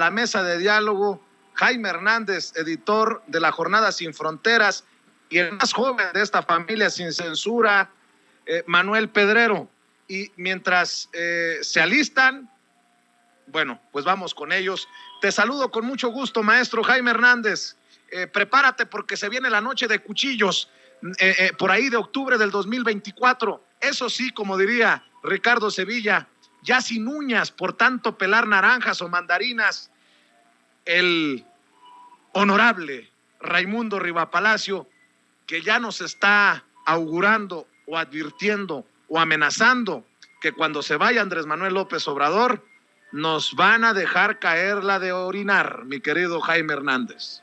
la mesa de diálogo, Jaime Hernández, editor de la Jornada Sin Fronteras, y el más joven de esta familia sin censura, Manuel Pedrero. Y mientras se alistan, bueno, pues vamos con ellos. Te saludo con mucho gusto, maestro Jaime Hernández. Prepárate porque se viene la noche de cuchillos, por ahí de octubre del 2024. Eso sí, como diría Ricardo Sevilla, ya sin uñas por tanto pelar naranjas o mandarinas. El honorable Raimundo Rivapalacio, que ya nos está augurando o advirtiendo o amenazando que cuando se vaya Andrés Manuel López Obrador, nos van a dejar caer la de orinar, mi querido Jaime Hernández.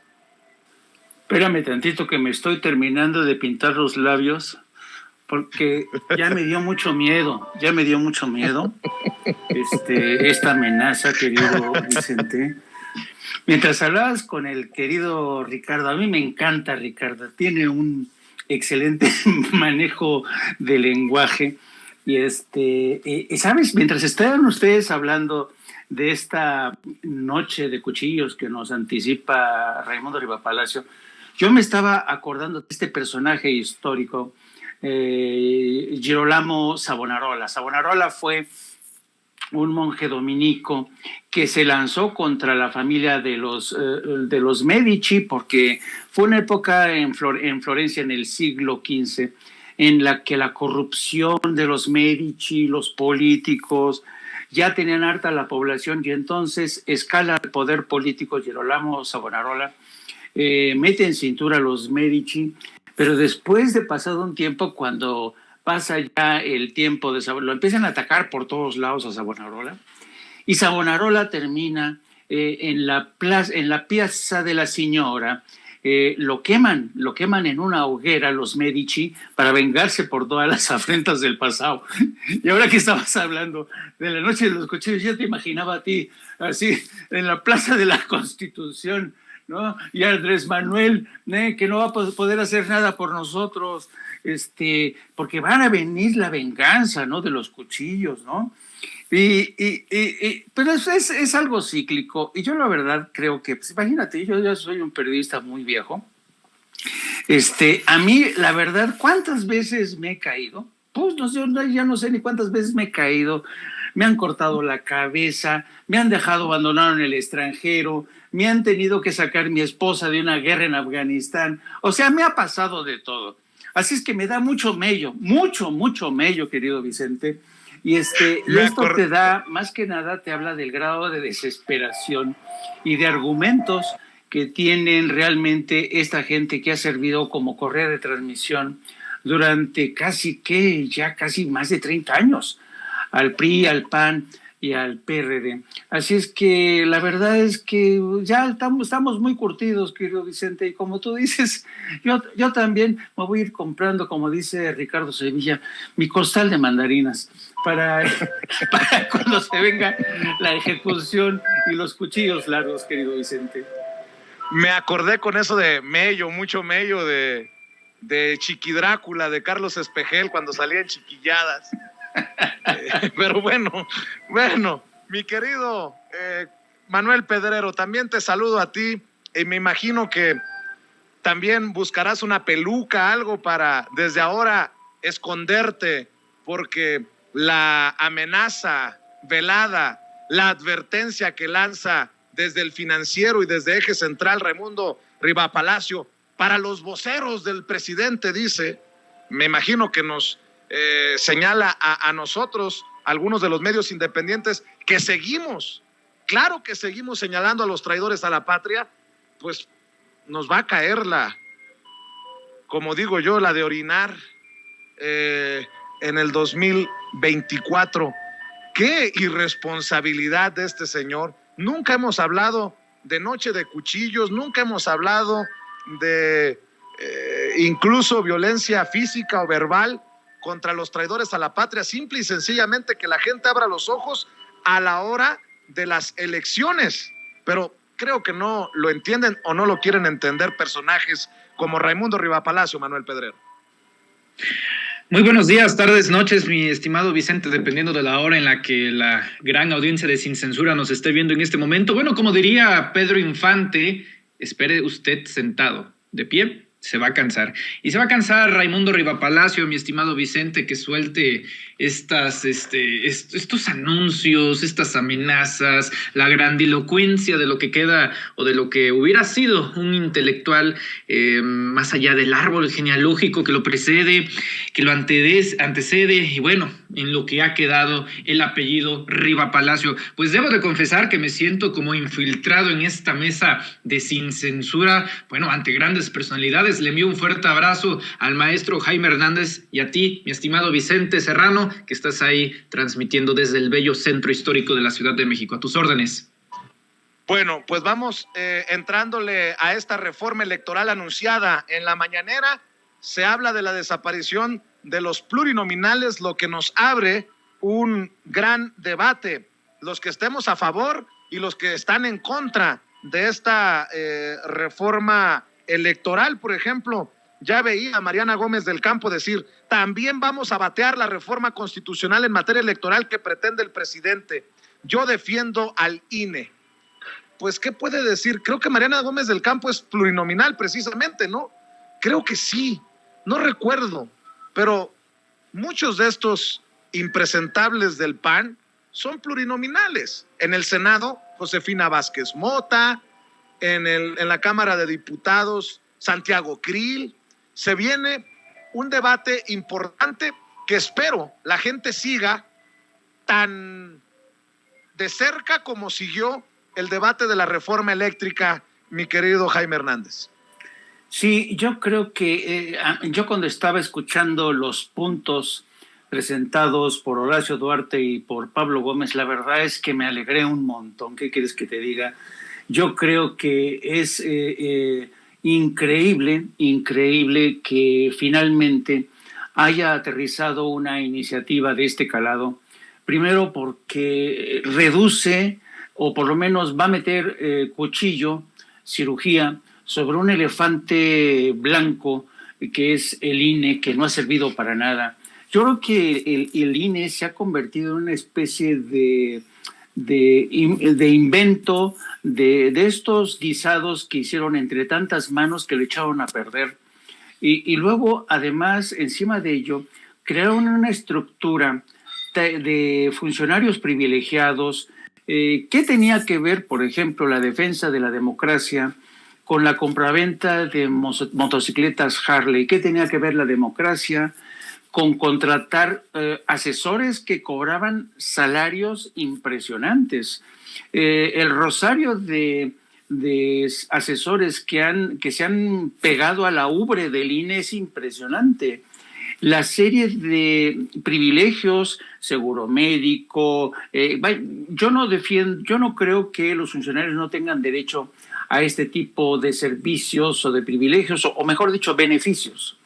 Espérame tantito que me estoy terminando de pintar los labios, porque ya me dio mucho miedo, esta amenaza, querido Vicente. Mientras hablabas con el querido Ricardo, a mí me encanta Ricardo, tiene un excelente manejo de lenguaje. Y ¿sabes? Mientras estaban ustedes hablando de esta noche de cuchillos que nos anticipa Raimundo Rivapalacio, yo me estaba acordando de este personaje histórico, Girolamo Savonarola. Savonarola fue un monje dominico que se lanzó contra la familia de los Medici, porque fue una época en Florencia en el siglo XV en la que la corrupción de los Medici, los políticos, ya tenían harta la población, y entonces escala el poder político. Girolamo Savonarola mete en cintura a los Medici, pero después de pasado un tiempo, cuando pasa ya el tiempo de Savonarola, lo empiezan a atacar por todos lados a Savonarola, y Savonarola termina en la Piazza de la Signora. Lo queman en una hoguera los Medici para vengarse por todas las afrentas del pasado. Y ahora que estabas hablando de la noche de los cuchillos, ya te imaginaba a ti así en la Plaza de la Constitución, ¿no? Y Andrés Manuel, que no va a poder hacer nada por nosotros, porque van a venir la venganza, ¿no?, de los cuchillos, ¿no? Pero es algo cíclico, y yo la verdad creo que, pues, imagínate, yo ya soy un periodista muy viejo. A mí, la verdad, ¿cuántas veces me he caído? Pues no sé, ya no sé ni cuántas veces me he caído. Me han cortado la cabeza, me han dejado abandonado en el extranjero, me han tenido que sacar mi esposa de una guerra en Afganistán. O sea, me ha pasado de todo. Así es que me da mucho mello, querido Vicente. Y esto te da, más que nada, te habla del grado de desesperación y de argumentos que tienen realmente esta gente que ha servido como correa de transmisión durante casi más de 30 años al PRI, al PAN y al PRD. Así es que la verdad es que ya estamos muy curtidos, querido Vicente, y como tú dices, yo también me voy a ir comprando, como dice Ricardo Sevilla, mi costal de mandarinas para cuando se venga la ejecución y los cuchillos largos, querido Vicente. Me acordé con eso de mello, mucho mello de Chiqui Drácula, de Carlos Espejel, cuando salían chiquilladas. Pero bueno, mi querido Manuel Pedrero, también te saludo a ti, y me imagino que también buscarás una peluca, algo para desde ahora esconderte, porque la amenaza velada, la advertencia que lanza desde el Financiero y desde Eje Central Raimundo Rivapalacio para los voceros del presidente, dice, me imagino que nos señala a nosotros, algunos de los medios independientes, que seguimos, claro que seguimos señalando a los traidores a la patria, pues nos va a caer como digo yo, la de orinar en el 2024. Qué irresponsabilidad de este señor. Nunca hemos hablado de noche de cuchillos, nunca hemos hablado de incluso violencia física o verbal contra los traidores a la patria, simple y sencillamente que la gente abra los ojos a la hora de las elecciones. Pero creo que no lo entienden o no lo quieren entender personajes como Raimundo Rivapalacio, Manuel Pedrero. Muy buenos días, tardes, noches, mi estimado Vicente, dependiendo de la hora en la que la gran audiencia de Sin Censura nos esté viendo en este momento. Bueno, como diría Pedro Infante, espere usted sentado, de pie, se va a cansar. Y se va a cansar Raimundo Rivapalacio, mi estimado Vicente, que suelte estos anuncios, estas amenazas, la grandilocuencia de lo que queda o de lo que hubiera sido un intelectual más allá del árbol genealógico que lo precede, que lo antecede y bueno, en lo que ha quedado el apellido Rivapalacio. Pues debo de confesar que me siento como infiltrado en esta mesa de Sin Censura, bueno, ante grandes personalidades. Le envío un fuerte abrazo al maestro Jaime Hernández y a ti, mi estimado Vicente Serrano, que estás ahí transmitiendo desde el bello centro histórico de la Ciudad de México. A tus órdenes. Bueno, pues vamos entrándole a esta reforma electoral anunciada en la mañanera. Se habla de la desaparición de los plurinominales, lo que nos abre un gran debate. Los que estemos a favor y los que están en contra de esta reforma electoral, por ejemplo, ya veía a Mariana Gómez del Campo decir, también vamos a batear la reforma constitucional en materia electoral que pretende el presidente. Yo defiendo al INE. Pues, ¿qué puede decir? Creo que Mariana Gómez del Campo es plurinominal precisamente, ¿no? Creo que sí, no recuerdo, pero muchos de estos impresentables del PAN son plurinominales. En el Senado, Josefina Vázquez Mota, en la Cámara de Diputados, Santiago Krill. Se viene un debate importante que espero la gente siga tan de cerca como siguió el debate de la reforma eléctrica, mi querido Jaime Hernández. Sí, yo creo que yo cuando estaba escuchando los puntos presentados por Horacio Duarte y por Pablo Gómez, la verdad es que me alegré un montón. ¿Qué quieres que te diga? Yo creo que es increíble que finalmente haya aterrizado una iniciativa de este calado. Primero porque reduce, o por lo menos va a meter cuchillo, cirugía, sobre un elefante blanco que es el INE, que no ha servido para nada. Yo creo que el INE se ha convertido en una especie de invento de estos guisados que hicieron entre tantas manos que lo echaron a perder. Y luego, además, encima de ello, crearon una estructura de funcionarios privilegiados. ¿Qué tenía que ver, por ejemplo, la defensa de la democracia con la compraventa de motocicletas Harley? ¿Qué tenía que ver la democracia con contratar asesores que cobraban salarios impresionantes? El rosario de asesores que se han pegado a la ubre del INE es impresionante. La serie de privilegios, seguro médico, yo no creo que los funcionarios no tengan derecho a este tipo de servicios o de privilegios, o mejor dicho, beneficios.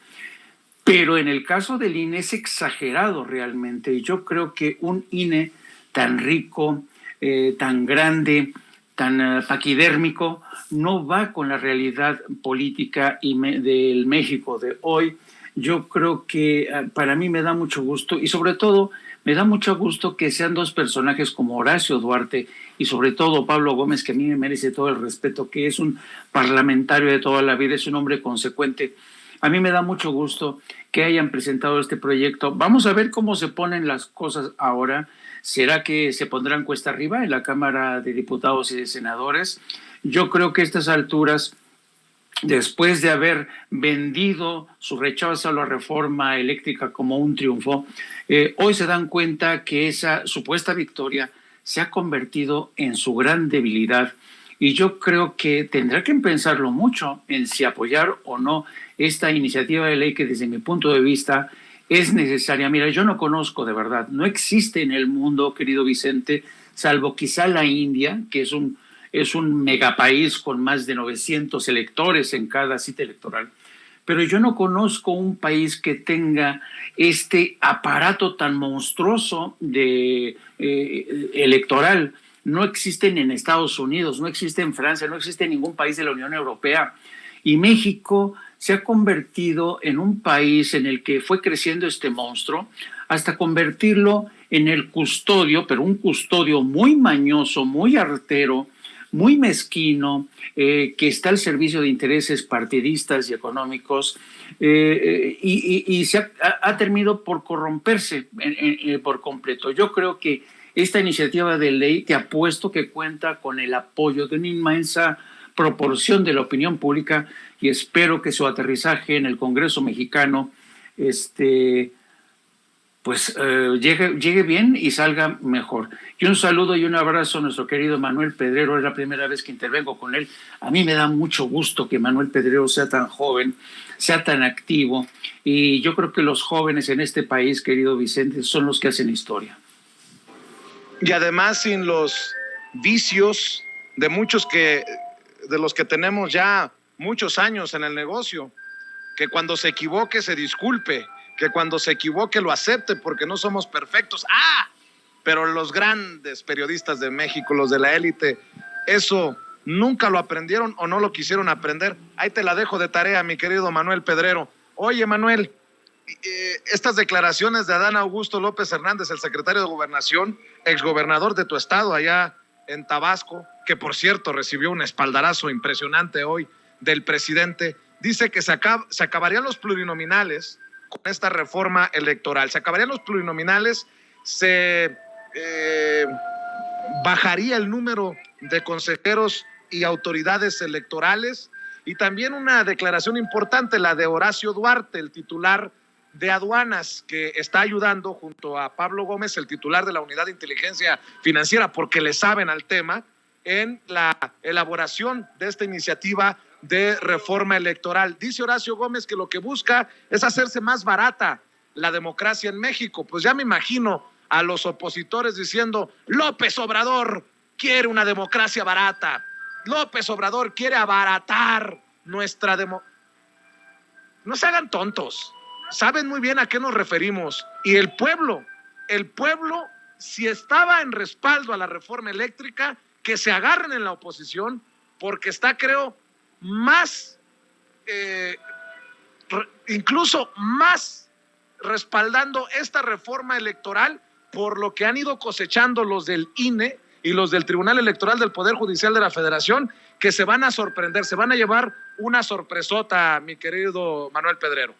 Pero en el caso del INE es exagerado realmente. Yo creo que un INE tan rico, tan grande, tan paquidérmico, no va con la realidad política del México de hoy. Yo creo que para mí me da mucho gusto, y sobre todo me da mucho gusto que sean dos personajes como Horacio Duarte y sobre todo Pablo Gómez, que a mí me merece todo el respeto, que es un parlamentario de toda la vida, es un hombre consecuente. A mí me da mucho gusto que hayan presentado este proyecto. Vamos a ver cómo se ponen las cosas ahora. ¿Será que se pondrán cuesta arriba en la Cámara de Diputados y de Senadores? Yo creo que a estas alturas, después de haber vendido su rechazo a la reforma eléctrica como un triunfo, hoy se dan cuenta que esa supuesta victoria se ha convertido en su gran debilidad. Y yo creo que tendrá que pensarlo mucho en si apoyar o no esta iniciativa de ley que desde mi punto de vista es necesaria. Mira, yo no conozco de verdad, no existe en el mundo, querido Vicente, salvo quizá la India, que es un megapaís con más de 900 electores en cada cita electoral. Pero yo no conozco un país que tenga este aparato tan monstruoso electoral. No existen en Estados Unidos, no existe en Francia, no existe en ningún país de la Unión Europea. Y México se ha convertido en un país en el que fue creciendo este monstruo hasta convertirlo en el custodio, pero un custodio muy mañoso, muy artero, muy mezquino, que está al servicio de intereses partidistas y económicos, y se ha terminado por corromperse por completo. Yo creo que esta iniciativa de ley, te apuesto que cuenta con el apoyo de una inmensa proporción de la opinión pública, y espero que su aterrizaje en el Congreso mexicano llegue bien y salga mejor. Y un saludo y un abrazo a nuestro querido Manuel Pedrero. Es la primera vez que intervengo con él. A mí me da mucho gusto que Manuel Pedrero sea tan joven, sea tan activo, y yo creo que los jóvenes en este país, querido Vicente, son los que hacen historia. Y además sin los vicios de muchos de los que tenemos ya muchos años en el negocio, que cuando se equivoque se disculpe, que cuando se equivoque lo acepte, porque no somos perfectos. Pero los grandes periodistas de México, los de la élite, eso nunca lo aprendieron o no lo quisieron aprender. Ahí te la dejo de tarea, mi querido Manuel Pedrero. Oye, Manuel, estas declaraciones de Adán Augusto López Hernández, el secretario de Gobernación, exgobernador de tu estado allá en Tabasco, que por cierto recibió un espaldarazo impresionante hoy del presidente, dice que se acabarían los plurinominales con esta reforma electoral. Se acabarían los plurinominales, se bajaría el número de consejeros y autoridades electorales, y también una declaración importante, la de Horacio Duarte, el titular de aduanas, que está ayudando junto a Pablo Gómez, el titular de la Unidad de Inteligencia Financiera, porque le saben al tema, en la elaboración de esta iniciativa de reforma electoral. Dice Horacio Gómez que lo que busca es hacerse más barata la democracia en México. Pues ya me imagino a los opositores diciendo: López Obrador quiere una democracia barata, López Obrador quiere abaratar nuestra democracia. No se hagan tontos, saben muy bien a qué nos referimos. Y el pueblo, si estaba en respaldo a la reforma eléctrica, que se agarren en la oposición, porque está, creo, más, incluso más respaldando esta reforma electoral por lo que han ido cosechando los del INE y los del Tribunal Electoral del Poder Judicial de la Federación, que se van a sorprender, se van a llevar una sorpresota, mi querido Manuel Pedrero.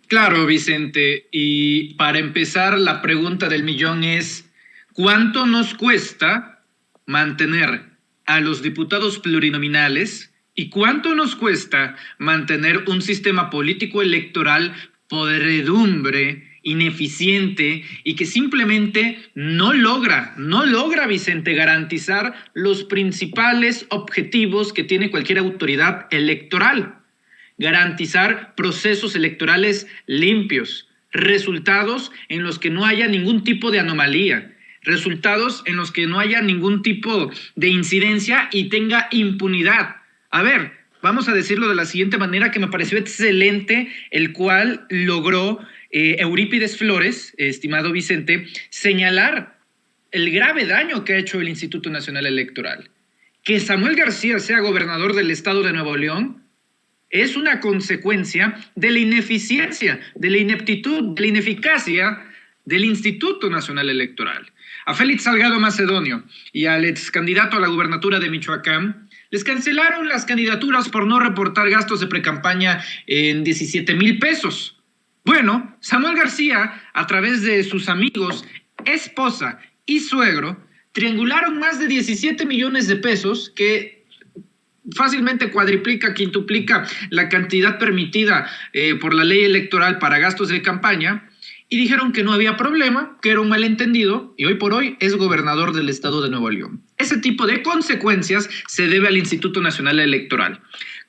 Claro, Vicente, y para empezar, la pregunta del millón es: ¿cuánto nos cuesta mantener a los diputados plurinominales y cuánto nos cuesta mantener un sistema político electoral podredumbre, ineficiente y que simplemente no logra, Vicente, garantizar los principales objetivos que tiene cualquier autoridad electoral? Garantizar procesos electorales limpios, resultados en los que no haya ningún tipo de anomalía, resultados en los que no haya ningún tipo de incidencia y tenga impunidad. A ver, vamos a decirlo de la siguiente manera, que me pareció excelente, el cual logró Eurípides Flores, estimado Vicente, señalar el grave daño que ha hecho el Instituto Nacional Electoral. Que Samuel García sea gobernador del estado de Nuevo León es una consecuencia de la ineficiencia, de la ineptitud, de la ineficacia del Instituto Nacional Electoral. A Félix Salgado Macedonio y al ex candidato a la gubernatura de Michoacán les cancelaron las candidaturas por no reportar gastos de precampaña en 17,000 pesos. Bueno, Samuel García, a través de sus amigos, esposa y suegro, triangularon más de 17 millones de pesos, que fácilmente cuadriplica, quintuplica la cantidad permitida por la ley electoral para gastos de campaña, y dijeron que no había problema, que era un malentendido, y hoy por hoy es gobernador del estado de Nuevo León. Ese tipo de consecuencias se debe al Instituto Nacional Electoral.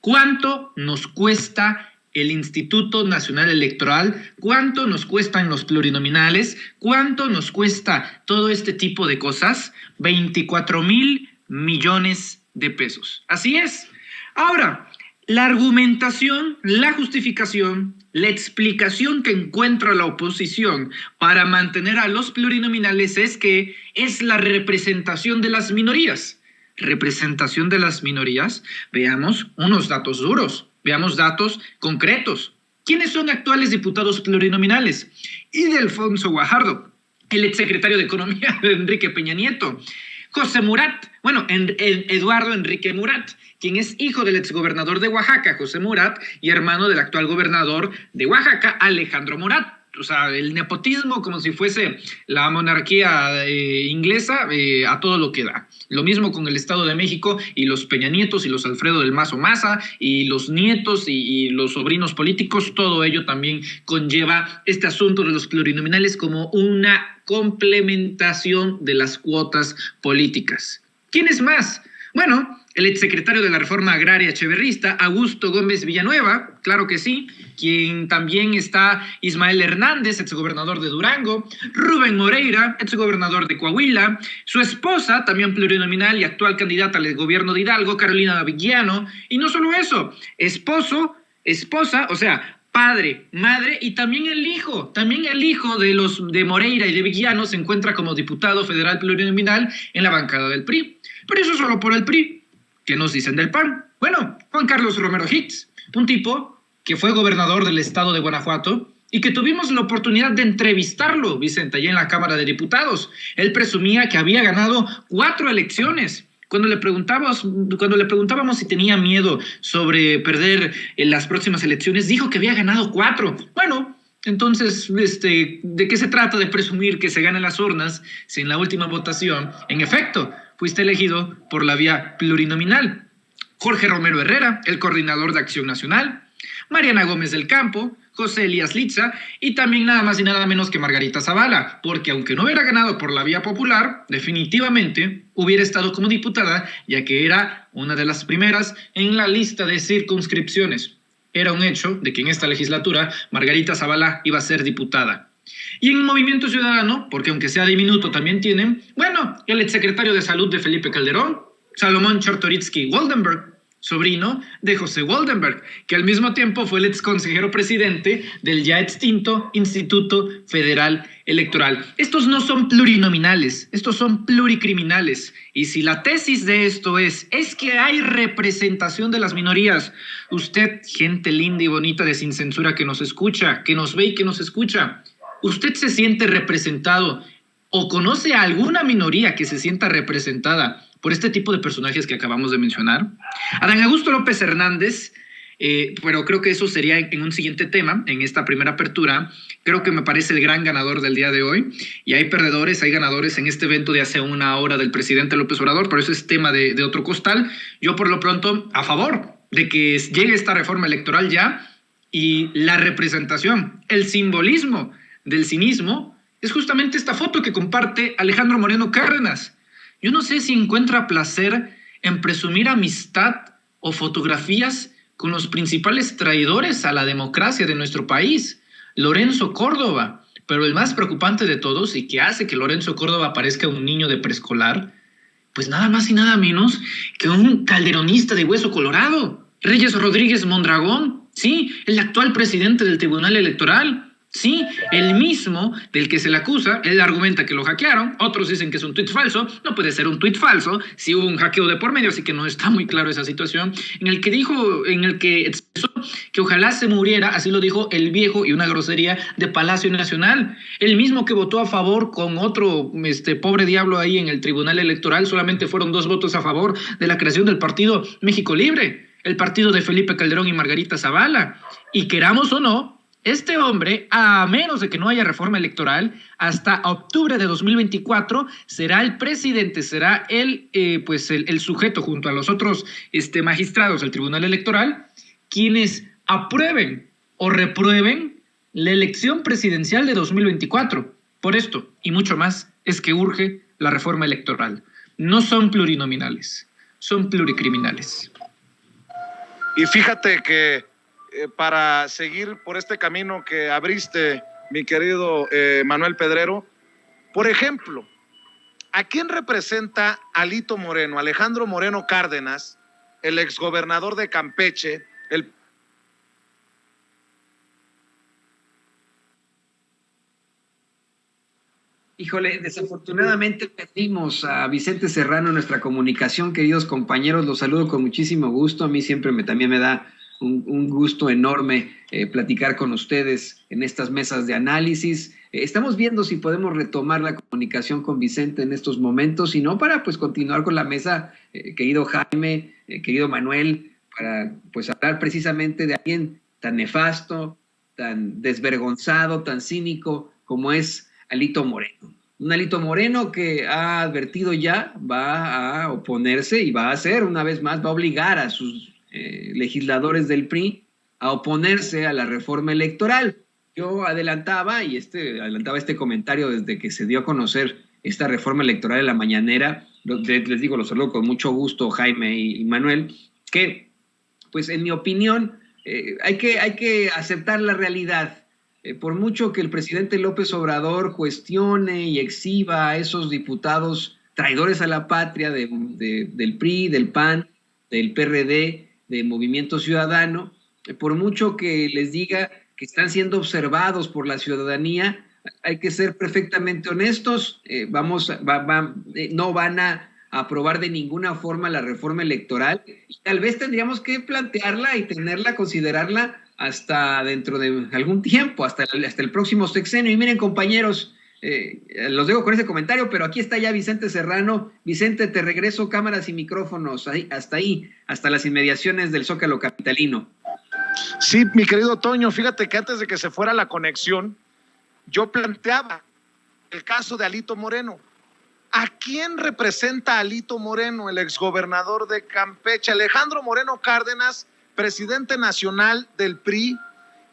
¿Cuánto nos cuesta el Instituto Nacional Electoral? ¿Cuánto nos cuestan los plurinominales? ¿Cuánto nos cuesta todo este tipo de cosas? 24,000 millones de pesos. Así es. Ahora, la argumentación, la justificación, la explicación que encuentra la oposición para mantener a los plurinominales es que es la representación de las minorías. representación de las minorías, veamos unos datos duros, veamos datos concretos. ¿Quiénes son actuales diputados plurinominales? Ildefonso Guajardo, el exsecretario de Economía de Enrique Peña Nieto. José Murat, Eduardo Enrique Murat, quien es hijo del exgobernador de Oaxaca, José Murat, y hermano del actual gobernador de Oaxaca, Alejandro Murat. O sea, el nepotismo como si fuese la monarquía inglesa a todo lo que da. Lo mismo con el Estado de México y los Peña Nietos y los Alfredo del Mazo Maza y los nietos y los sobrinos políticos, todo ello también conlleva este asunto de los plurinominales como una complementación de las cuotas políticas. ¿Quién es más? Bueno, el exsecretario de la Reforma Agraria echeverrista, Augusto Gómez Villanueva, claro que sí, quien también está Ismael Hernández, exgobernador de Durango, Rubén Moreira, exgobernador de Coahuila, su esposa, también plurinominal y actual candidata al gobierno de Hidalgo, Carolina Davillano, y no solo eso, esposa, o sea, padre, madre y también el hijo de Moreira y de Villano se encuentra como diputado federal plurinominal en la bancada del PRI. Pero eso solo por el PRI. ¿Qué nos dicen del PAN? Bueno, Juan Carlos Romero Hicks, un tipo que fue gobernador del estado de Guanajuato y que tuvimos la oportunidad de entrevistarlo, Vicente, allá en la Cámara de Diputados. Él presumía que había ganado 4 elecciones. Cuando le preguntábamos si tenía miedo sobre perder en las próximas elecciones, dijo que había ganado 4. Bueno, entonces, ¿de qué se trata de presumir que se ganan las urnas si en la última votación, en efecto, fuiste elegido por la vía plurinominal? Jorge Romero Herrera, el coordinador de Acción Nacional, Mariana Gómez del Campo, José Elías Litza y también nada más y nada menos que Margarita Zavala, porque aunque no hubiera ganado por la vía popular, definitivamente hubiera estado como diputada, ya que era una de las primeras en la lista de circunscripciones. Era un hecho de que en esta legislatura Margarita Zavala iba a ser diputada. Y en Movimiento Ciudadano, porque aunque sea diminuto también tienen, el exsecretario de Salud de Felipe Calderón, Salomón Chertorivsky Waldenberg, sobrino de José Waldenberg, que al mismo tiempo fue el exconsejero presidente del ya extinto Instituto Federal Electoral. Estos no son plurinominales, estos son pluricriminales. Y si la tesis de esto es que hay representación de las minorías, usted, gente linda y bonita de Sin Censura que nos escucha, que nos ve y que nos escucha, ¿usted se siente representado o conoce a alguna minoría que se sienta representada por este tipo de personajes que acabamos de mencionar? Adán Augusto López Hernández, pero creo que eso sería en un siguiente tema, en esta primera apertura. Creo que me parece el gran ganador del día de hoy. Y hay perdedores, hay ganadores en este evento de hace una hora del presidente López Obrador, pero eso es tema de otro costal. Yo por lo pronto a favor de que llegue esta reforma electoral ya, y la representación, el simbolismo del cinismo es justamente esta foto que comparte Alejandro Moreno Cárdenas. Yo no sé si encuentra placer en presumir amistad o fotografías con los principales traidores a la democracia de nuestro país, Lorenzo Córdoba. Pero el más preocupante de todos, y que hace que Lorenzo Córdoba parezca un niño de preescolar, pues nada más y nada menos que un calderonista de hueso colorado, Reyes Rodríguez Mondragón, sí, el actual presidente del Tribunal Electoral. Sí, el mismo del que se le acusa. Él argumenta que lo hackearon, otros dicen que es un tuit falso. No puede ser un tuit falso si hubo un hackeo de por medio, así que no está muy claro esa situación, en el que expresó que ojalá se muriera, así lo dijo el viejo y una grosería de Palacio Nacional, el mismo que votó a favor con otro pobre diablo ahí en el Tribunal Electoral. Solamente fueron 2 votos a favor de la creación del partido México Libre, el partido de Felipe Calderón y Margarita Zavala. Y queramos o no, este hombre, a menos de que no haya reforma electoral, hasta octubre de 2024 será el presidente, será el sujeto junto a los otros magistrados del Tribunal Electoral, quienes aprueben o reprueben la elección presidencial de 2024. Por esto y mucho más es que urge la reforma electoral. No son plurinominales, son pluricriminales. Y fíjate que para seguir por este camino que abriste, mi querido Manuel Pedrero, por ejemplo, ¿a quién representa Alito Moreno, Alejandro Moreno Cárdenas, el exgobernador de Campeche, Híjole, desafortunadamente perdimos a Vicente Serrano en nuestra comunicación, queridos compañeros, los saludo con muchísimo gusto. A mí siempre también me da un gusto enorme platicar con ustedes en estas mesas de análisis. Estamos viendo si podemos retomar la comunicación con Vicente en estos momentos, y no para pues continuar con la mesa, querido Jaime, querido Manuel, para pues hablar precisamente de alguien tan nefasto, tan desvergonzado, tan cínico como es Alito Moreno. Un Alito Moreno que ha advertido ya, va a oponerse y va a hacer una vez más, va a obligar a sus legisladores del PRI a oponerse a la reforma electoral. Yo adelantaba este comentario desde que se dio a conocer esta reforma electoral en la mañanera. Les digo, los saludo con mucho gusto, Jaime y Manuel, que pues en mi opinión hay que aceptar la realidad. Por mucho que el presidente López Obrador cuestione y exhiba a esos diputados traidores a la patria del PRI, del PAN, del PRD, de Movimiento Ciudadano, por mucho que les diga que están siendo observados por la ciudadanía, hay que ser perfectamente honestos. No van a aprobar de ninguna forma la reforma electoral. Tal vez tendríamos que plantearla y considerarla hasta dentro de algún tiempo, hasta el próximo sexenio. Y miren, compañeros, los dejo con ese comentario, pero aquí está ya Vicente Serrano. Vicente, te regreso cámaras y micrófonos hasta las inmediaciones del Zócalo capitalino. Sí, mi querido Toño, fíjate que antes de que se fuera la conexión, yo planteaba el caso de Alito Moreno. ¿A quién representa Alito Moreno, el exgobernador de Campeche? Alejandro Moreno Cárdenas, presidente nacional del PRI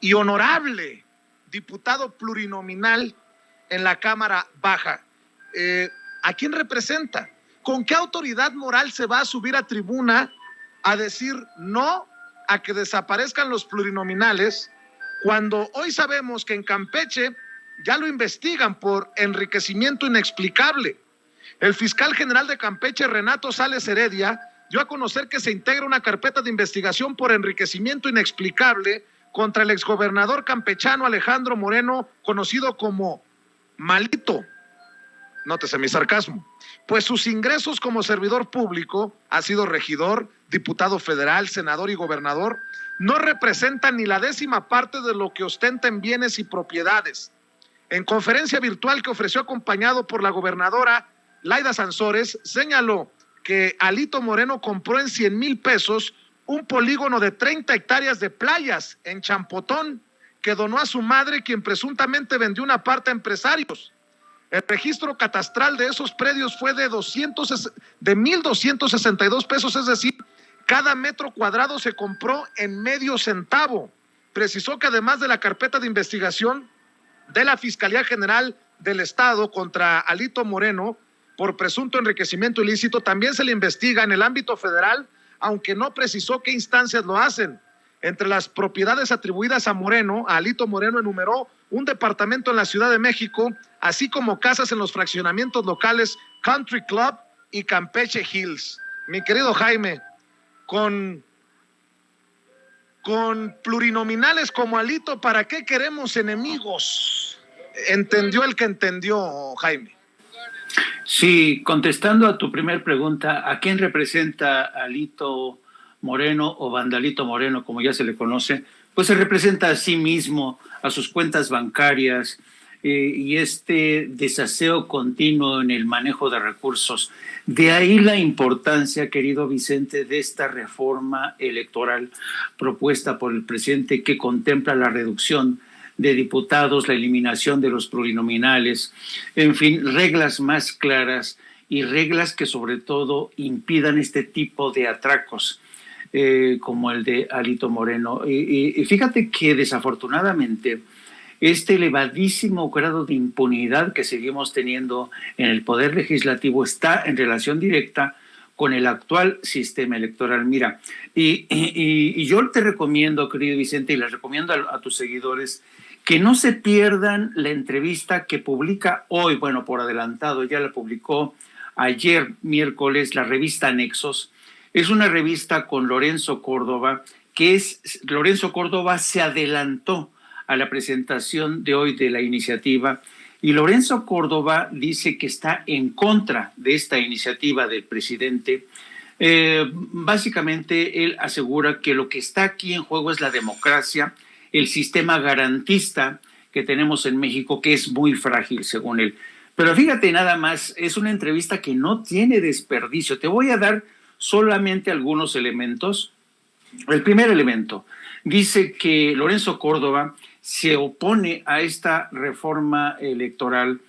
y honorable diputado plurinominal en la Cámara Baja. ¿A quién representa? ¿Con qué autoridad moral se va a subir a tribuna a decir no a que desaparezcan los plurinominales, cuando hoy sabemos que en Campeche ya lo investigan por enriquecimiento inexplicable? El fiscal general de Campeche, Renato Sales Heredia, dio a conocer que se integra una carpeta de investigación por enriquecimiento inexplicable contra el exgobernador campechano Alejandro Moreno, conocido como Malito. Nótese mi sarcasmo. Pues sus ingresos como servidor público, ha sido regidor, diputado federal, senador y gobernador, no representan ni la 10ª parte de lo que ostenta en bienes y propiedades. En conferencia virtual que ofreció acompañado por la gobernadora Laida Sansores, señaló que Alito Moreno compró en 100,000 pesos un polígono de 30 hectáreas de playas en Champotón, que donó a su madre, quien presuntamente vendió una parte a empresarios. El registro catastral de esos predios fue de 1,262 pesos, es decir, cada metro cuadrado se compró en medio centavo. Precisó que además de la carpeta de investigación de la Fiscalía General del Estado contra Alito Moreno por presunto enriquecimiento ilícito, también se le investiga en el ámbito federal, aunque no precisó qué instancias lo hacen. Entre las propiedades atribuidas a Alito Moreno enumeró un departamento en la Ciudad de México, así como casas en los fraccionamientos locales Country Club y Campeche Hills. Mi querido Jaime, con plurinominales como Alito, ¿para qué queremos enemigos? ¿Entendió el que entendió, Jaime? Sí, contestando a tu primer pregunta, ¿a quién representa Alito Moreno o Vandalito Moreno, como ya se le conoce? Pues se representa a sí mismo, a sus cuentas bancarias y este desaseo continuo en el manejo de recursos. De ahí la importancia, querido Vicente, de esta reforma electoral propuesta por el presidente, que contempla la reducción de diputados, la eliminación de los plurinominales, en fin, reglas más claras y reglas que sobre todo impidan este tipo de atracos como el de Alito Moreno. Y fíjate que desafortunadamente este elevadísimo grado de impunidad que seguimos teniendo en el Poder Legislativo está en relación directa con el actual sistema electoral. Mira, y yo te recomiendo, querido Vicente, y les recomiendo a tus seguidores, que no se pierdan la entrevista que publica hoy, bueno, por adelantado, ya la publicó ayer miércoles la revista Nexos. Es una revista con Lorenzo Córdoba, Lorenzo Córdoba se adelantó a la presentación de hoy de la iniciativa Y Lorenzo Córdoba dice que está en contra de esta iniciativa del presidente. Básicamente, él asegura que lo que está aquí en juego es la democracia, el sistema garantista que tenemos en México, que es muy frágil, según él. Pero fíjate nada más, es una entrevista que no tiene desperdicio. Te voy a dar solamente algunos elementos. El primer elemento dice que Lorenzo Córdoba se opone a esta reforma electoral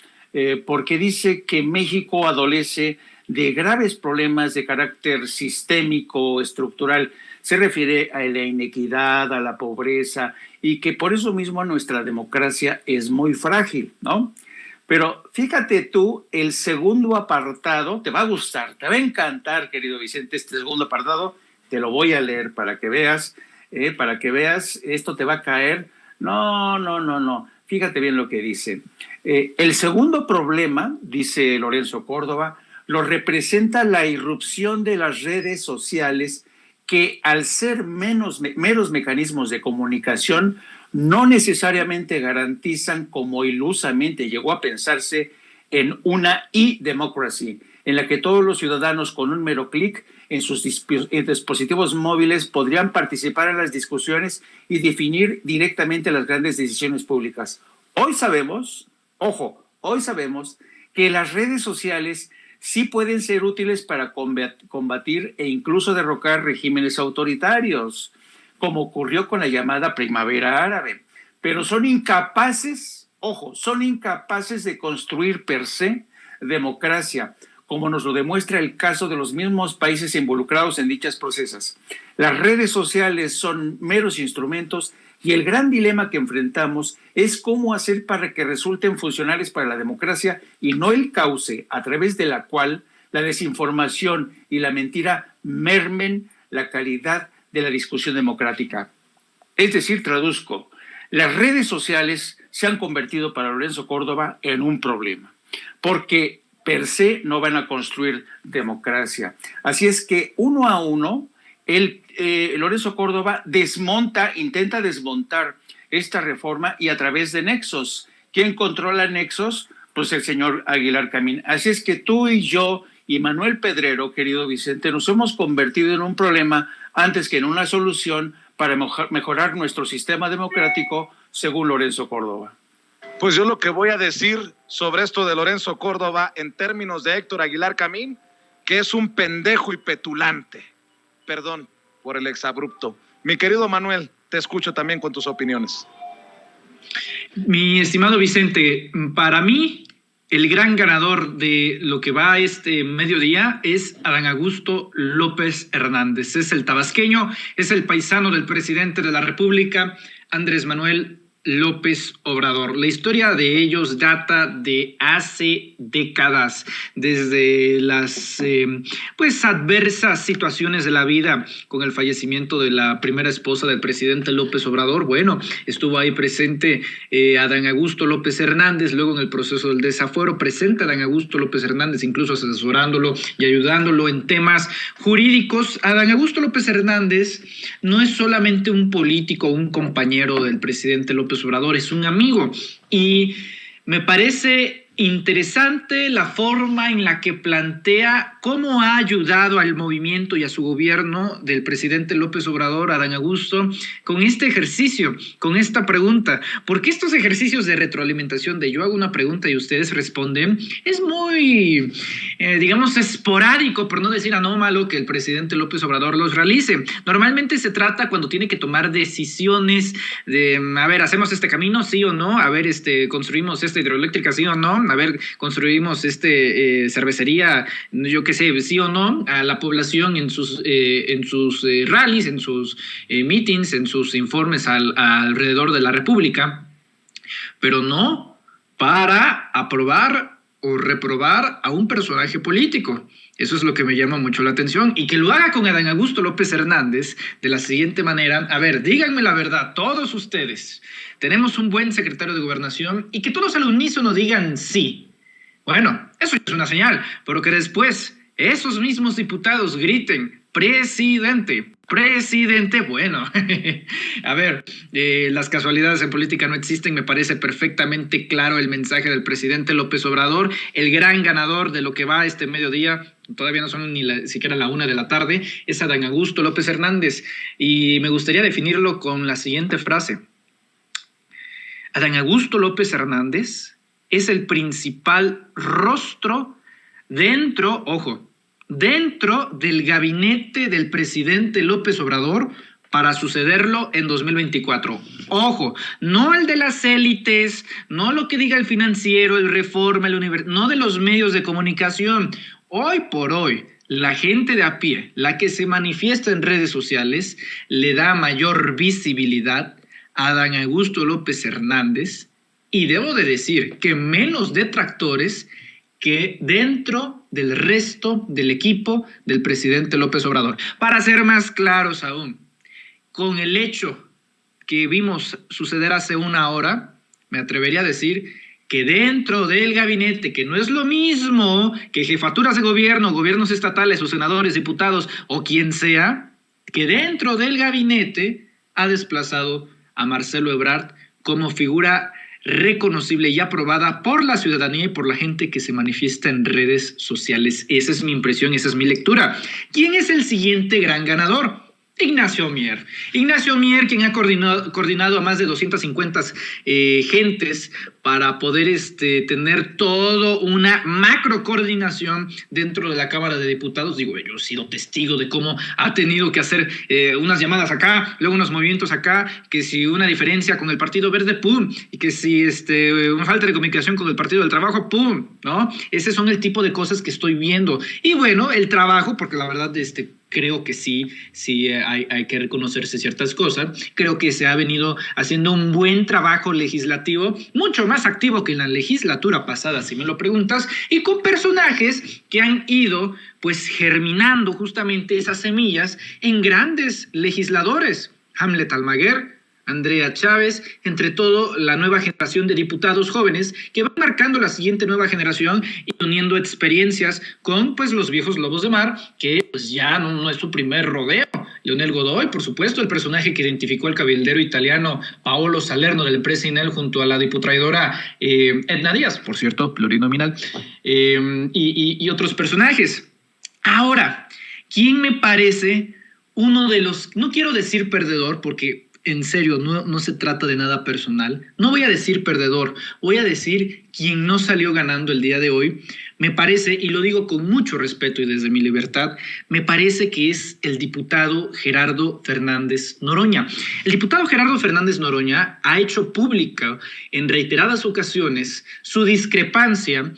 porque dice que México adolece de graves problemas de carácter sistémico, estructural. Se refiere a la inequidad, a la pobreza, y que por eso mismo nuestra democracia es muy frágil, ¿no? Pero fíjate tú, el segundo apartado, te va a gustar, te va a encantar, querido Vicente, este segundo apartado, te lo voy a leer para que veas, esto te va a caer. No. Fíjate bien lo que dice. El segundo problema, dice Lorenzo Córdoba, lo representa la irrupción de las redes sociales que, al ser meros mecanismos de comunicación, no necesariamente garantizan, como ilusamente llegó a pensarse, en una e-democracy, en la que todos los ciudadanos con un mero clic en sus dispositivos móviles podrían participar en las discusiones y definir directamente las grandes decisiones públicas. Hoy sabemos que las redes sociales sí pueden ser útiles para combatir e incluso derrocar regímenes autoritarios, como ocurrió con la llamada Primavera Árabe, pero son incapaces de construir per se democracia, como nos lo demuestra el caso de los mismos países involucrados en dichos procesos. Las redes sociales son meros instrumentos y el gran dilema que enfrentamos es cómo hacer para que resulten funcionales para la democracia y no el cauce a través de la cual la desinformación y la mentira mermen la calidad de la discusión democrática. Es decir, traduzco, las redes sociales se han convertido para Lorenzo Córdoba en un problema, porque per se no van a construir democracia. Así es que uno a uno, Lorenzo Córdoba intenta desmontar esta reforma y a través de nexos. ¿Quién controla nexos? Pues el señor Aguilar Camín. Así es que tú y yo y Manuel Pedrero, querido Vicente, nos hemos convertido en un problema antes que en una solución para mejorar nuestro sistema democrático, según Lorenzo Córdoba. Pues yo lo que voy a decir sobre esto de Lorenzo Córdoba en términos de Héctor Aguilar Camín, que es un pendejo y petulante. Perdón por el exabrupto. Mi querido Manuel, te escucho también con tus opiniones. Mi estimado Vicente, para mí el gran ganador de lo que va este mediodía es Adán Augusto López Hernández. Es el tabasqueño, es el paisano del presidente de la República, Andrés Manuel López Obrador. La historia de ellos data de hace décadas, desde las adversas situaciones de la vida con el fallecimiento de la primera esposa del presidente López Obrador. Bueno, estuvo ahí presente Adán Augusto López Hernández, luego en el proceso del desafuero, presente Adán Augusto López Hernández, incluso asesorándolo y ayudándolo en temas jurídicos. Adán Augusto López Hernández no es solamente un político, un compañero del presidente López Obrador, es un amigo, y me parece interesante la forma en la que plantea cómo ha ayudado al movimiento y a su gobierno del presidente López Obrador, Adán Augusto, con este ejercicio, con esta pregunta. Porque estos ejercicios de retroalimentación, de yo hago una pregunta y ustedes responden, es muy, esporádico, por no decir anómalo, que el presidente López Obrador los realice. Normalmente se trata cuando tiene que tomar decisiones de, ¿hacemos este camino, sí o no? ¿Construimos esta hidroeléctrica, sí o no? ¿Construimos cervecería, yo qué sé, sí o no? A la población en sus rallies, en sus meetings, en sus informes alrededor de la República, pero no para aprobar o reprobar a un personaje político. Eso es lo que me llama mucho la atención, y que lo haga con Adán Augusto López Hernández de la siguiente manera. Díganme la verdad, todos ustedes, tenemos un buen secretario de Gobernación, y que todos al unísono digan sí. Bueno, eso es una señal, pero que después esos mismos diputados griten presidente. Presidente, bueno, a ver, las casualidades en política no existen, me parece perfectamente claro el mensaje del presidente López Obrador, el gran ganador de lo que va este mediodía, todavía no son ni siquiera la 1 de la tarde, es Adán Augusto López Hernández, y me gustaría definirlo con la siguiente frase. Adán Augusto López Hernández es el principal rostro dentro del gabinete del presidente López Obrador para sucederlo en 2024. Ojo, no el de las élites, no lo que diga el Financiero, el Reforma, el Universal, no de los medios de comunicación. Hoy por hoy, la gente de a pie, la que se manifiesta en redes sociales, le da mayor visibilidad a Adán Augusto López Hernández, y debo de decir que menos detractores que dentro del resto del equipo del presidente López Obrador. Para ser más claros aún, con el hecho que vimos suceder hace una hora, me atrevería a decir que dentro del gabinete, que no es lo mismo que jefaturas de gobierno, gobiernos estatales o senadores, diputados o quien sea, que dentro del gabinete ha desplazado a Marcelo Ebrard como figura reconocible y aprobada por la ciudadanía y por la gente que se manifiesta en redes sociales. Esa es mi impresión, esa es mi lectura. ¿Quién es el siguiente gran ganador? Ignacio Mier. Ignacio Mier, quien ha coordinado a más de 250 gentes para poder tener todo una macro coordinación dentro de la Cámara de Diputados. Digo, yo he sido testigo de cómo ha tenido que hacer unas llamadas acá, luego unos movimientos acá, que si una diferencia con el Partido Verde, ¡pum! Y que si una falta de comunicación con el Partido del Trabajo, ¡pum! ¿No? Ese son el tipo de cosas que estoy viendo. Y bueno, el trabajo, porque la verdad, creo que sí hay que reconocerse ciertas cosas. Creo que se ha venido haciendo un buen trabajo legislativo, mucho más activo que en la legislatura pasada, si me lo preguntas, y con personajes que han ido pues germinando justamente esas semillas en grandes legisladores. Hamlet Almaguer, Andrea Chávez, entre todo la nueva generación de diputados jóvenes que van marcando la siguiente nueva generación y uniendo experiencias con pues los viejos lobos de mar, que pues ya no es su primer rodeo. Leonel Godoy, por supuesto, el personaje que identificó al cabildero italiano Paolo Salerno de la empresa Inel junto a la diputraidora Edna Díaz, por cierto, plurinominal, y otros personajes. Ahora, ¿quién me parece uno de los, no quiero decir perdedor porque en serio, no se trata de nada personal. No voy a decir perdedor, voy a decir quien no salió ganando el día de hoy. Me parece, y lo digo con mucho respeto y desde mi libertad, me parece que es el diputado Gerardo Fernández Noroña. El diputado Gerardo Fernández Noroña ha hecho pública en reiteradas ocasiones su discrepancia,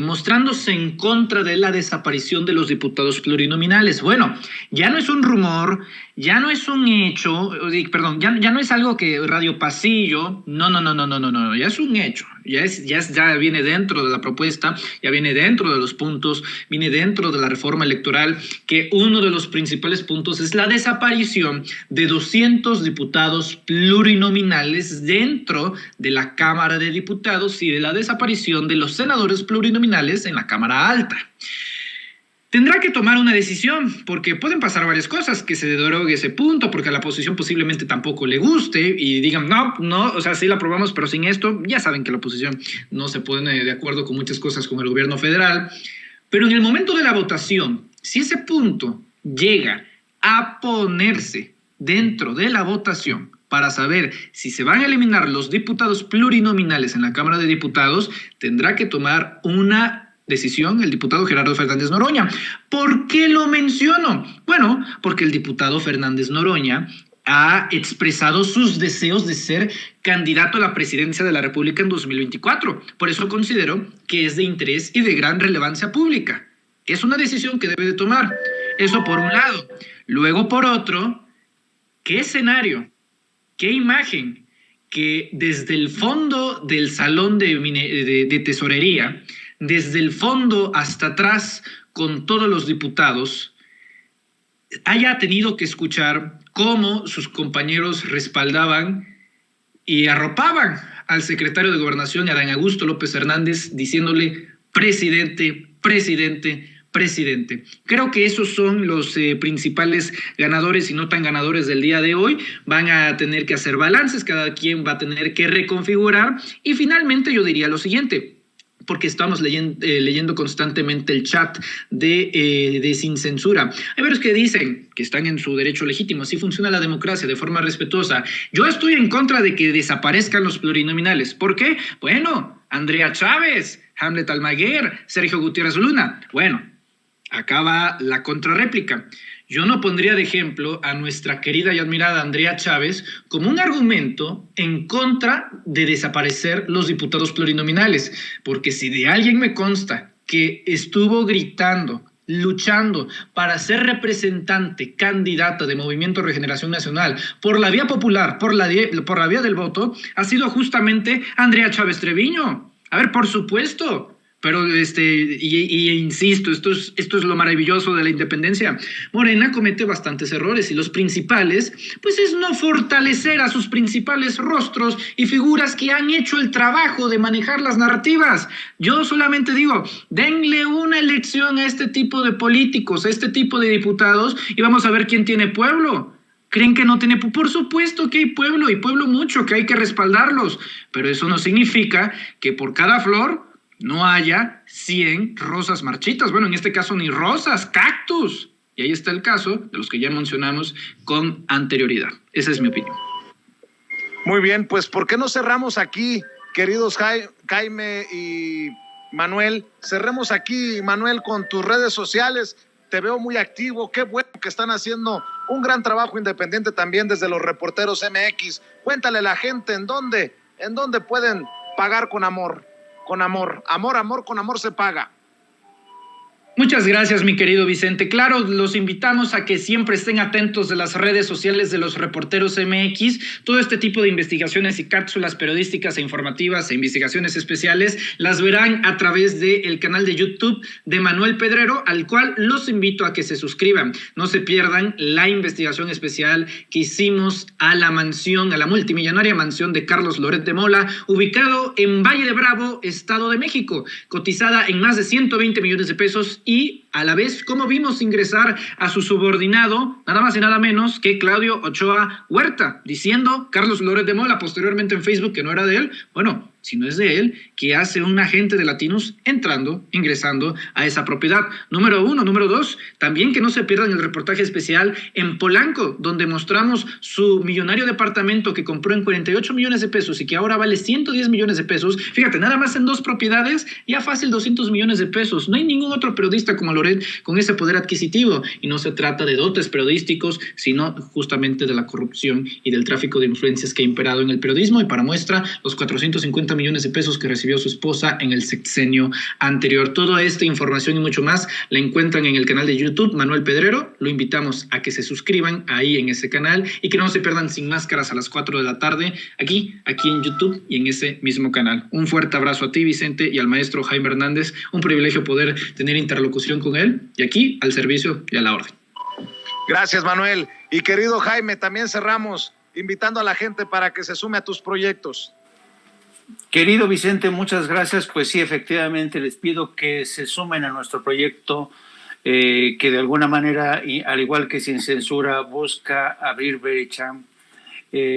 mostrándose en contra de la desaparición de los diputados plurinominales. Bueno, ya no es un rumor, ya no es un hecho, perdón, ya no es algo que Radio Pasillo, no, ya es un hecho, ya viene dentro de la propuesta, ya viene dentro de los puntos, viene dentro de la reforma electoral, que uno de los principales puntos es la desaparición de 200 diputados plurinominales dentro de la Cámara de Diputados y de la desaparición de los senadores plurinominales en la Cámara Alta. Tendrá que tomar una decisión, porque pueden pasar varias cosas, que se derogue ese punto, porque a la oposición posiblemente tampoco le guste y digan, no, o sea, sí la aprobamos, pero sin esto. Ya saben que la oposición no se pone de acuerdo con muchas cosas con el gobierno federal, pero en el momento de la votación, si ese punto llega a ponerse dentro de la votación para saber si se van a eliminar los diputados plurinominales en la Cámara de Diputados, tendrá que tomar una decisión el diputado Gerardo Fernández Noroña. ¿Por qué lo menciono? Bueno, porque el diputado Fernández Noroña ha expresado sus deseos de ser candidato a la presidencia de la República en 2024. Por eso considero que es de interés y de gran relevancia pública. Es una decisión que debe de tomar. Eso por un lado. Luego, por otro, ¿qué escenario, qué imagen que desde el fondo del salón de tesorería, desde el fondo hasta atrás con todos los diputados, haya tenido que escuchar cómo sus compañeros respaldaban y arropaban al secretario de Gobernación, Adán Augusto López Hernández, diciéndole presidente, presidente, presidente. Creo que esos son los principales ganadores y no tan ganadores del día de hoy. Van a tener que hacer balances, cada quien va a tener que reconfigurar y finalmente yo diría lo siguiente, porque estamos leyendo constantemente el chat de Sin Censura. Hay varios que dicen que están en su derecho legítimo, así funciona la democracia, de forma respetuosa. Yo estoy en contra de que desaparezcan los plurinominales. ¿Por qué? Bueno, Andrea Chávez, Hamlet Almaguer, Sergio Gutiérrez Luna. Bueno, acá va la contrarréplica. Yo no pondría de ejemplo a nuestra querida y admirada Andrea Chávez como un argumento en contra de desaparecer los diputados plurinominales, porque si de alguien me consta que estuvo gritando, luchando para ser representante, candidata de Movimiento Regeneración Nacional por la vía popular, por la vía del voto, ha sido justamente Andrea Chávez Treviño. A ver, por supuesto. Pero, insisto, esto es lo maravilloso de la independencia. Morena comete bastantes errores y los principales, pues es no fortalecer a sus principales rostros y figuras que han hecho el trabajo de manejar las narrativas. Yo solamente digo, denle una elección a este tipo de políticos, a este tipo de diputados y vamos a ver quién tiene pueblo. ¿Creen que no tiene? Por supuesto que hay pueblo y pueblo mucho, que hay que respaldarlos, pero eso no significa que por cada flor no haya 100 rosas marchitas. Bueno, en este caso ni rosas, cactus. Y ahí está el caso de los que ya mencionamos con anterioridad. Esa es mi opinión. Muy bien, pues ¿por qué no cerramos aquí, queridos Jaime y Manuel? Cerremos aquí, Manuel, con tus redes sociales. Te veo muy activo. Qué bueno que están haciendo un gran trabajo independiente también desde los Reporteros MX. Cuéntale a la gente en dónde pueden pagar con amor. Con amor, con amor se paga. Muchas gracias, mi querido Vicente. Claro, los invitamos a que siempre estén atentos de las redes sociales de los Reporteros MX. Todo este tipo de investigaciones y cápsulas periodísticas e informativas e investigaciones especiales las verán a través del canal de YouTube de Manuel Pedrero, al cual los invito a que se suscriban. No se pierdan la investigación especial que hicimos a la multimillonaria mansión de Carlos Loret de Mola, ubicado en Valle de Bravo, Estado de México, cotizada en más de 120 millones de pesos y a la vez cómo vimos ingresar a su subordinado, nada más y nada menos que Claudio Ochoa Huerta, diciendo Carlos Loret de Mola posteriormente en Facebook que no era de él. Bueno, si no es de él, ¿qué hace un agente de Latinos ingresando a esa propiedad? Número 1. Número 2, también que no se pierdan el reportaje especial en Polanco, donde mostramos su millonario departamento que compró en 48 millones de pesos y que ahora vale 110 millones de pesos. Fíjate, nada más en 2 propiedades, ya fácil 200 millones de pesos. No hay ningún otro periodista como Loret con ese poder adquisitivo. Y no se trata de dotes periodísticos, sino justamente de la corrupción y del tráfico de influencias que ha imperado en el periodismo. Y para muestra, los 450 millones de pesos que recibió su esposa en el sexenio anterior. Toda esta información y mucho más la encuentran en el canal de YouTube Manuel Pedrero. Lo invitamos a que se suscriban ahí en ese canal y que no se pierdan Sin Máscaras a las 4 de la tarde aquí en YouTube y en ese mismo canal. Un fuerte abrazo a ti, Vicente, y al maestro Jaime Hernández. Un privilegio poder tener interlocución con él y aquí al servicio y a la orden. Gracias, Manuel. Y querido Jaime, también cerramos invitando a la gente para que se sume a tus proyectos. Querido Vicente, muchas gracias. Pues sí, efectivamente, les pido que se sumen a nuestro proyecto que de alguna manera, al igual que Sin Censura, busca abrir brecha.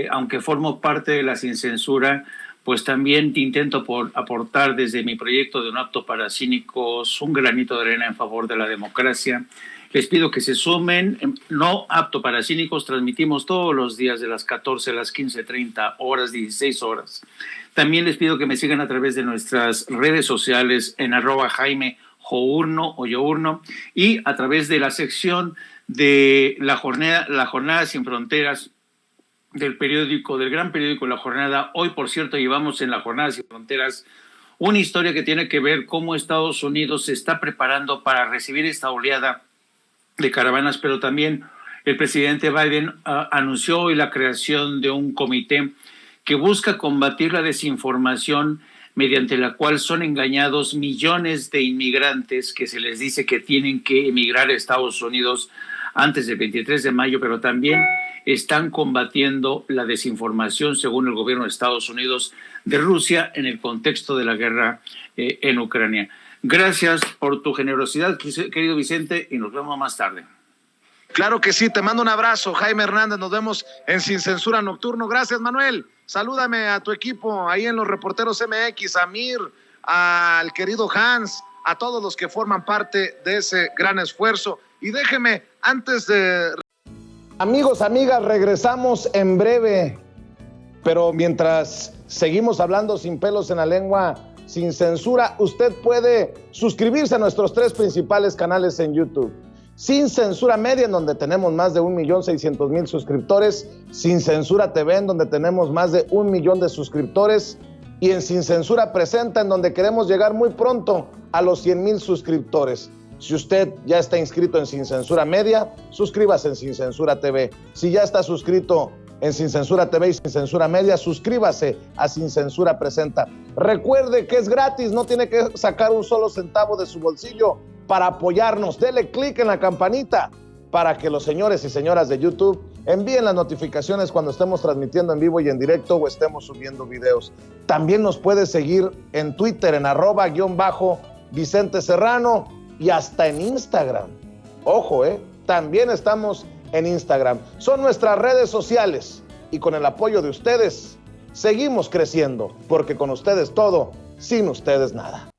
Aunque formo parte de la Sin Censura, pues también intento aportar desde mi proyecto de No Apto para Cínicos un granito de arena en favor de la democracia. Les pido que se sumen. No Apto para Cínicos transmitimos todos los días de las 14 a las 15:30 horas, 16 horas. También les pido que me sigan a través de nuestras redes sociales en @Jaime Journo o Yourno y a través de la sección de la jornada Sin Fronteras del gran periódico La Jornada. Hoy, por cierto, llevamos en La Jornada Sin Fronteras una historia que tiene que ver cómo Estados Unidos se está preparando para recibir esta oleada de caravanas, pero también el presidente Biden anunció hoy la creación de un comité que busca combatir la desinformación mediante la cual son engañados millones de inmigrantes que se les dice que tienen que emigrar a Estados Unidos antes del 23 de mayo, pero también están combatiendo la desinformación, según el gobierno de Estados Unidos, de Rusia en el contexto de la guerra en Ucrania. Gracias por tu generosidad, querido Vicente, y nos vemos más tarde. Claro que sí, te mando un abrazo, Jaime Hernández, nos vemos en Sin Censura Nocturno. Gracias, Manuel. Salúdame a tu equipo ahí en los Reporteros MX, a Mir, al querido Hans, a todos los que forman parte de ese gran esfuerzo. Y déjeme, antes de... Amigos, amigas, regresamos en breve, pero mientras seguimos hablando sin pelos en la lengua, sin censura, usted puede suscribirse a nuestros 3 principales canales en YouTube. Sin Censura Media, en donde tenemos más de 1,600,000 suscriptores, Sin Censura TV, en donde tenemos más de 1 millón de suscriptores, y en Sin Censura Presenta, en donde queremos llegar muy pronto a los 100,000 suscriptores. Si usted ya está inscrito en Sin Censura Media, suscríbase en Sin Censura TV. Si ya está suscrito en Sin Censura TV y Sin Censura Media, suscríbase a Sin Censura Presenta. Recuerde que es gratis, no tiene que sacar un solo centavo de su bolsillo para apoyarnos. Dele clic en la campanita para que los señores y señoras de YouTube envíen las notificaciones cuando estemos transmitiendo en vivo y en directo o estemos subiendo videos. También nos puede seguir en Twitter en @Vicente Serrano y hasta en Instagram. Ojo, también estamos en Instagram. Son nuestras redes sociales y con el apoyo de ustedes seguimos creciendo, porque con ustedes todo, sin ustedes nada.